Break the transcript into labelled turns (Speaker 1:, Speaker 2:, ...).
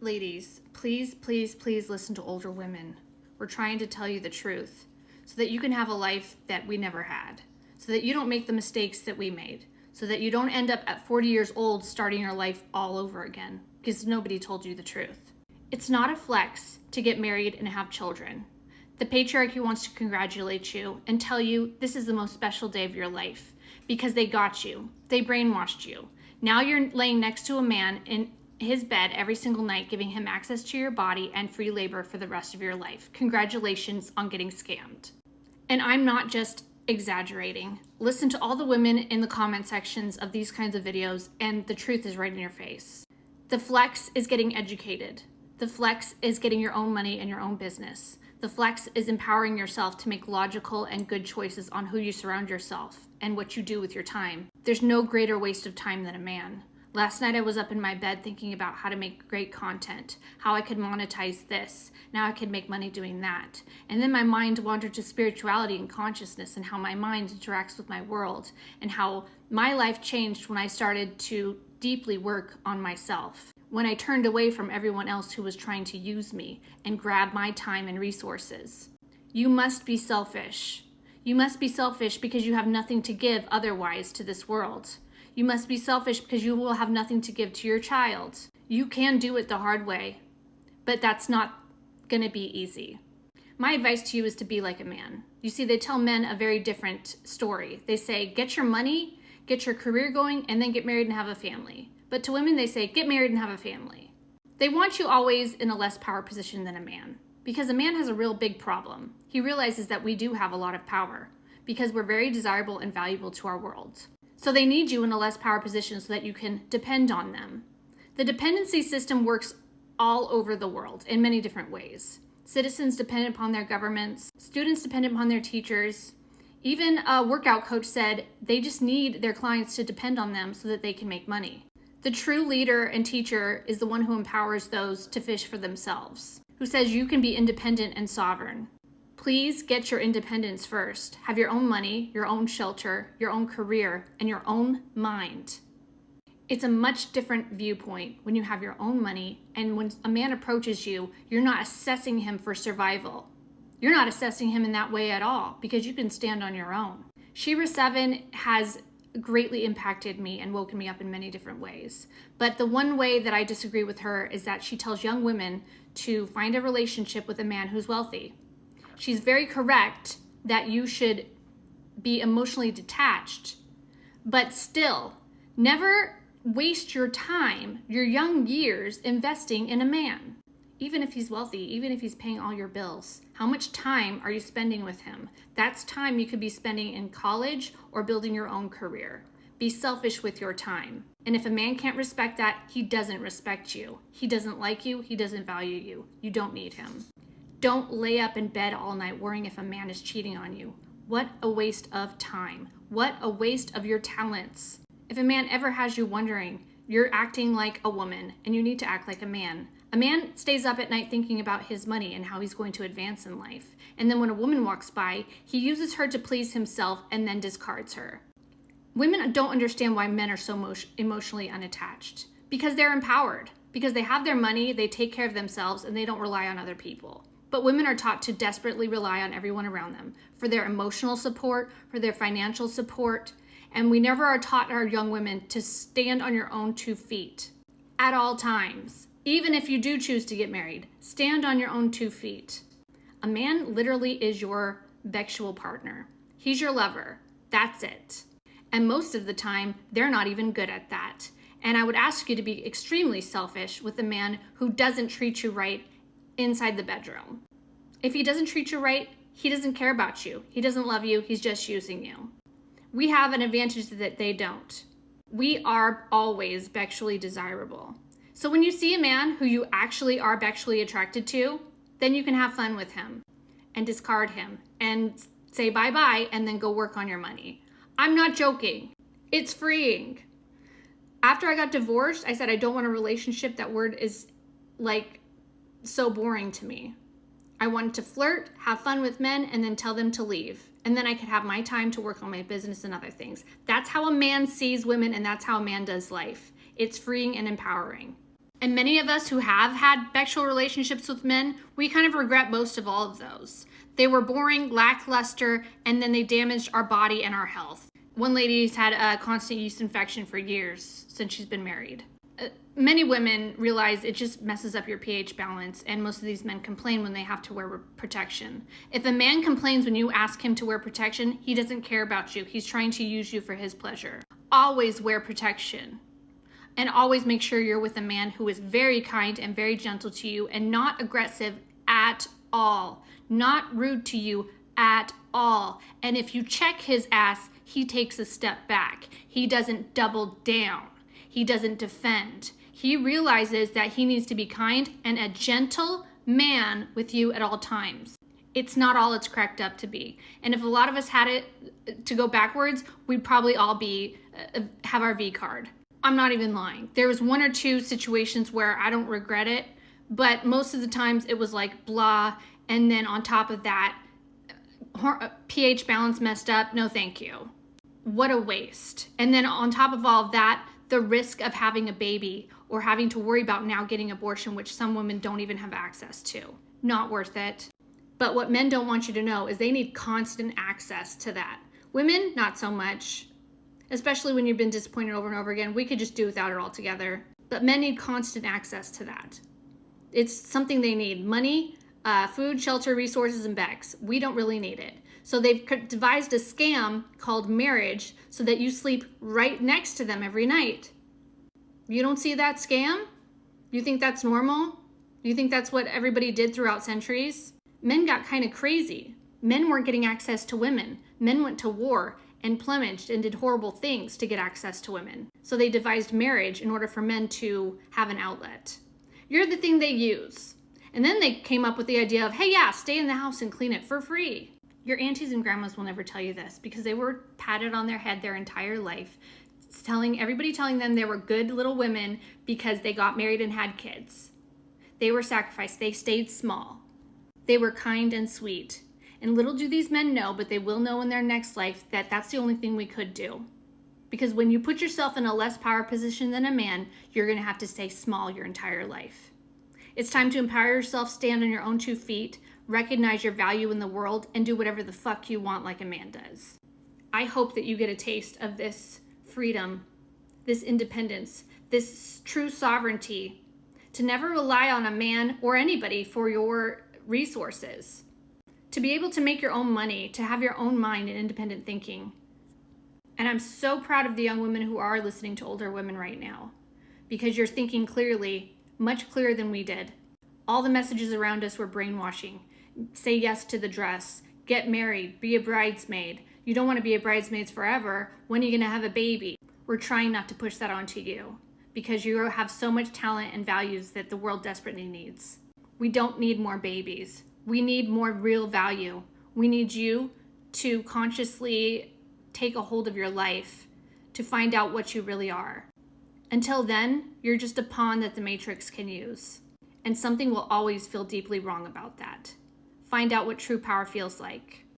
Speaker 1: Ladies, please, please, please listen to older women. We're trying to tell you the truth so that you can have a life that we never had, so that you don't make the mistakes that we made, so that you don't end up at 40 years old starting your life all over again because nobody told you the truth. It's not a flex to get married and have children. The patriarchy wants to congratulate you and tell you this is the most special day of your life because they got you. They brainwashed you. Now you're laying next to a man in his bed every single night, giving him access to your body and free labor for the rest of your life. Congratulations on getting scammed. And I'm not just exaggerating. Listen to all the women in the comment sections of these kinds of videos, and the truth is right in your face. The flex is getting educated. The flex is getting your own money and your own business. The flex is empowering yourself to make logical and good choices on who you surround yourself and what you do with your time. There's no greater waste of time than a man. Last night I was up in my bed thinking about how to make great content, how I could monetize this, now I could make money doing that. And then my mind wandered to spirituality and consciousness and how my mind interacts with my world and how my life changed when I started to deeply work on myself. When I turned away from everyone else who was trying to use me and grab my time and resources. You must be selfish. You must be selfish because you have nothing to give otherwise to this world. You must be selfish because you will have nothing to give to your child. You can do it the hard way, but that's not going to be easy. My advice to you is to be like a man. You see, they tell men a very different story. They say, get your money, get your career going, and then get married and have a family. But to women, they say, get married and have a family. They want you always in a less power position than a man, because a man has a real big problem. He realizes that we do have a lot of power because we're very desirable and valuable to our world. So they need you in a less power position so that you can depend on them. The dependency system works all over the world in many different ways. Citizens depend upon their governments, students depend upon their teachers. Even a workout coach said they just need their clients to depend on them so that they can make money. The true leader and teacher is the one who empowers those to fish for themselves, who says you can be independent and sovereign. Please get your independence first. Have your own money, your own shelter, your own career, and your own mind. It's a much different viewpoint when you have your own money, and when a man approaches you, you're not assessing him for survival. You're not assessing him in that way at all because you can stand on your own. Shira 7 has greatly impacted me and woken me up in many different ways. But the one way that I disagree with her is that she tells young women to find a relationship with a man who's wealthy. She's very correct that you should be emotionally detached, but still, never waste your time, your young years, investing in a man. Even if he's wealthy, even if he's paying all your bills, how much time are you spending with him? That's time you could be spending in college or building your own career. Be selfish with your time. And if a man can't respect that, he doesn't respect you. He doesn't like you. He doesn't value you. You don't need him. Don't lay up in bed all night worrying if a man is cheating on you. What a waste of time. What a waste of your talents. If a man ever has you wondering, you're acting like a woman and you need to act like a man. A man stays up at night thinking about his money and how he's going to advance in life. And then when a woman walks by, he uses her to please himself and then discards her. Women don't understand why men are so emotionally unattached. Because they're empowered. Because they have their money, they take care of themselves, and they don't rely on other people. But women are taught to desperately rely on everyone around them for their emotional support, for their financial support, and we never are taught our young women to stand on your own 2 feet at all times. Even if you do choose to get married, stand on your own 2 feet. A man literally is your sexual partner. He's your lover. That's it. And most of the time, they're not even good at that. And I would ask you to be extremely selfish with a man who doesn't treat you right inside the bedroom. If he doesn't treat you right, he doesn't care about you. He doesn't love you. He's just using you. We have an advantage that they don't. We are always sexually desirable. So when you see a man who you actually are sexually attracted to, then you can have fun with him and discard him and say bye-bye and then go work on your money. I'm not joking. It's freeing. After I got divorced, I said I don't want a relationship. That word is like so boring to me. I wanted to flirt, have fun with men, and then tell them to leave. And then I could have my time to work on my business and other things. That's how a man sees women, and that's how a man does life. It's freeing and empowering. And many of us who have had sexual relationships with men, we kind of regret most of all of those. They were boring, lackluster, and then they damaged our body and our health. One lady's had a constant yeast infection for years since she's been married. Many women realize it just messes up your pH balance, and most of these men complain when they have to wear protection. If a man complains when you ask him to wear protection, he doesn't care about you. He's trying to use you for his pleasure. Always wear protection. And always make sure you're with a man who is very kind and very gentle to you and not aggressive at all. Not rude to you at all. And if you check his ass, he takes a step back. He doesn't double down. He doesn't defend. He realizes that he needs to be kind and a gentle man with you at all times. It's not all it's cracked up to be. And if a lot of us had it to go backwards, we'd probably all have our V card. I'm not even lying. There was one or two situations where I don't regret it, but most of the times it was like blah, and then on top of that, pH balance messed up, no thank you. What a waste. And then on top of all of that, the risk of having a baby or having to worry about now getting abortion, which some women don't even have access to. Not worth it. But what men don't want you to know is they need constant access to that. Women, not so much. Especially when you've been disappointed over and over again. We could just do without it altogether. But men need constant access to that. It's something they need. Money, food, shelter, resources, and Bex. We don't really need it. So they've devised a scam called marriage so that you sleep right next to them every night. You don't see that scam? You think that's normal? You think that's what everybody did throughout centuries? Men got kind of crazy. Men weren't getting access to women. Men went to war and plumaged and did horrible things to get access to women. So they devised marriage in order for men to have an outlet. You're the thing they use. And then they came up with the idea of, hey, yeah, stay in the house and clean it for free. Your aunties and grandmas will never tell you this because they were patted on their head their entire life, telling them they were good little women because they got married and had kids. They were sacrificed. They stayed small. They were kind and sweet. And little do these men know, but they will know in their next life that that's the only thing we could do. Because when you put yourself in a less power position than a man, you're going to have to stay small your entire life. It's time to empower yourself, stand on your own 2 feet, recognize your value in the world, and do whatever the fuck you want like a man does. I hope that you get a taste of this freedom, this independence, this true sovereignty, to never rely on a man or anybody for your resources, to be able to make your own money, to have your own mind and independent thinking. And I'm so proud of the young women who are listening to older women right now, because you're thinking clearly, much clearer than we did. All the messages around us were brainwashing. Say yes to the dress, get married, be a bridesmaid. You don't want to be a bridesmaid forever. When are you going to have a baby? We're trying not to push that onto you because you have so much talent and values that the world desperately needs. We don't need more babies. We need more real value. We need you to consciously take a hold of your life to find out what you really are. Until then, you're just a pawn that the Matrix can use. And something will always feel deeply wrong about that. Find out what true power feels like.